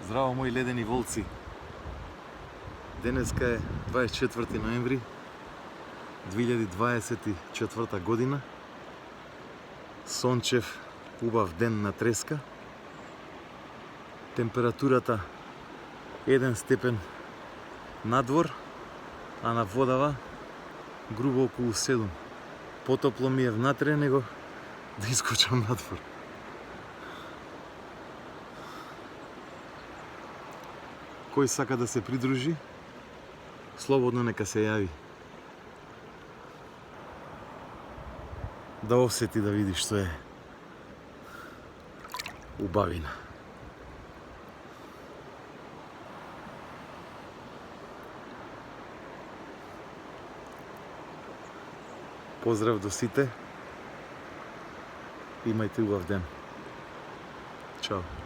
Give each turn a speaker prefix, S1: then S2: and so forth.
S1: Здраво, мои ледени волци! Денеска е 24 ноември 2024 година. Сончев, убав ден на треска. Температурата 1 степен надвор, а на водава грубо околу 7. Потопло ми е внатре него да искочам надвор. Кој сака да се придружи, слободно нека се јави. Да осети, да види што е убавина. Поздрав до сите. Имајте убав ден. Чао.